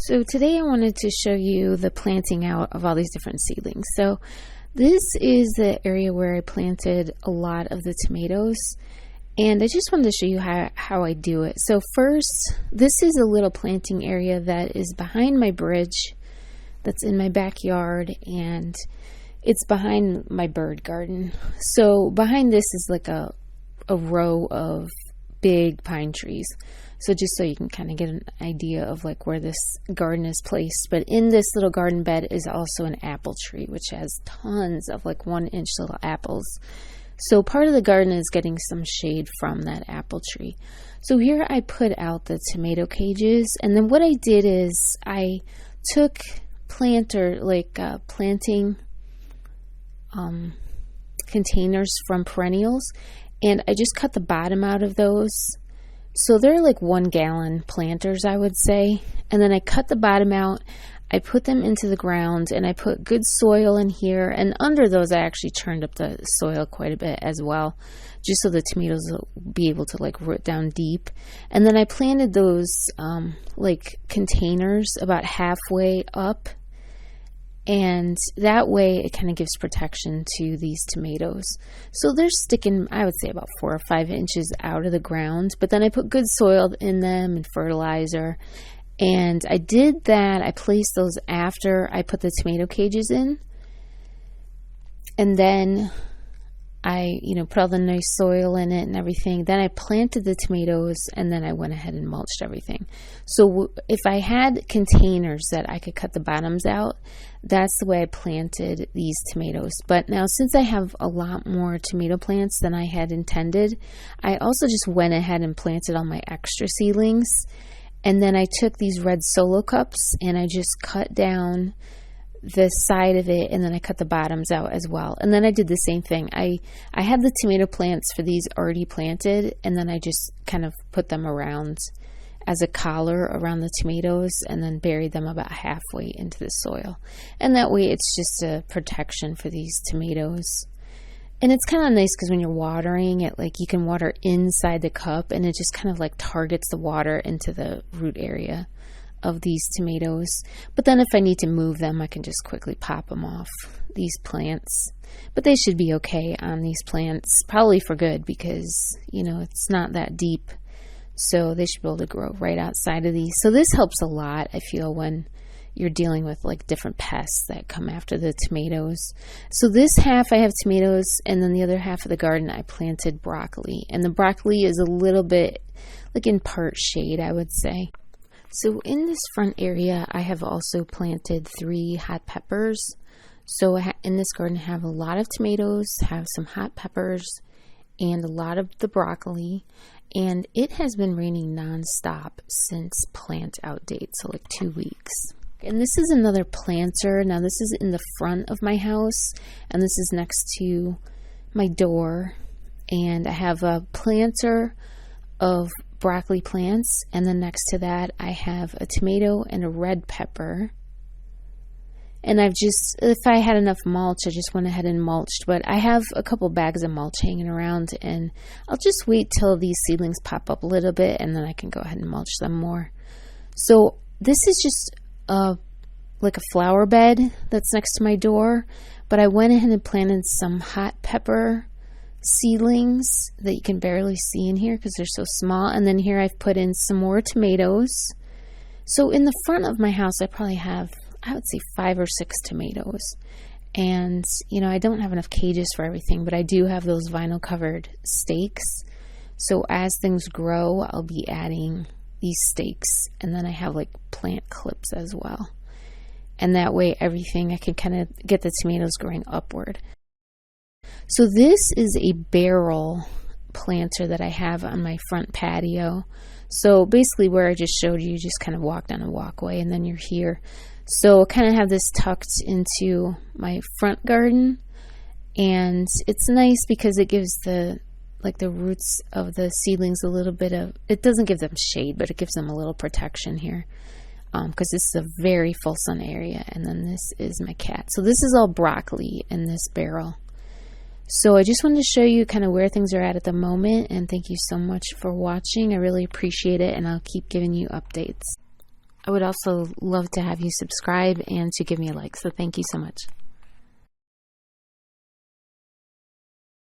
So today I wanted to show you the planting out of all these different seedlings. So this is the area where I planted a lot of the tomatoes, and I just wanted to show you how I do it. So first, this is a little planting area that is behind my bridge that's in my backyard, and it's behind my bird garden. So behind this is like a row of big pine trees. So just so you can kind of get an idea of like where this garden is placed. But in this little garden bed is also an apple tree, which has tons of like 1-inch little apples. So part of the garden is getting some shade from that apple tree. So here I put out the tomato cages, and then what I did is I took planting containers from perennials, and I just cut the bottom out of those. So they're like 1-gallon planters, I would say. And then I cut the bottom out, I put them into the ground, and I put good soil in here. And under those, I actually churned up the soil quite a bit as well, just so the tomatoes will be able to like root down deep. And then I planted those like containers about halfway up. And that way it kind of gives protection to these tomatoes. So they're sticking, I would say, about 4 or 5 inches out of the ground. But then I put good soil in them and fertilizer. And I did that. I placed those after I put the tomato cages in. And then I, put all the nice soil in it and everything. Then I planted the tomatoes, and then I went ahead and mulched everything. So if I had containers that I could cut the bottoms out, that's the way I planted these tomatoes. But now, since I have a lot more tomato plants than I had intended, I also just went ahead and planted all my extra seedlings. And then I took these red solo cups and I just cut down the side of it, and then I cut the bottoms out as well. And then I did the same thing. I had the tomato plants for these already planted, and then I just kind of put them around as a collar around the tomatoes, and then buried them about halfway into the soil. And that way it's just a protection for these tomatoes. And it's kind of nice because when you're watering it, like you can water inside the cup, and it just kind of like targets the water into the root area of these tomatoes. But then if I need to move them, I can just quickly pop them off these plants. But they should be okay on these plants, probably for good, because it's not that deep, so they should be able to grow right outside of these. So this helps a lot, I feel, when you're dealing with like different pests that come after the tomatoes. So this half I have tomatoes, and then the other half of the garden I planted broccoli, and the broccoli is a little bit like in part shade, I would say. So in this front area, I have also planted 3 hot peppers. So in this garden, I have a lot of tomatoes, have some hot peppers, and a lot of the broccoli. And it has been raining nonstop since plant out date, so like 2 weeks. And this is another planter. Now this is in the front of my house, and this is next to my door. And I have a planter of broccoli plants, and then next to that I have a tomato and a red pepper. And if I had enough mulch, I just went ahead and mulched, but I have a couple bags of mulch hanging around, and I'll just wait till these seedlings pop up a little bit, and then I can go ahead and mulch them more. So this is just like a flower bed that's next to my door, but I went ahead and planted some hot pepper seedlings that you can barely see in here because they're so small. And then here I've put in some more tomatoes. So in the front of my house, I probably have, I would say, 5 or 6 tomatoes. And I don't have enough cages for everything, but I do have those vinyl covered stakes. So as things grow, I'll be adding these stakes, and then I have like plant clips as well. And that way everything, I can kind of get the tomatoes growing upward. So this is a barrel planter that I have on my front patio. So basically where I just showed you, just kind of walk down a walkway and then you're here. So I kind of have this tucked into my front garden, and it's nice because it gives the roots of the seedlings a little bit of, it doesn't give them shade, but it gives them a little protection here. Because this is a very full sun area. And then this is my cat. So this is all broccoli in this barrel. So I just wanted to show you kind of where things are at the moment, and thank you so much for watching. I really appreciate it, and I'll keep giving you updates. I would also love to have you subscribe and to give me a like. So thank you so much.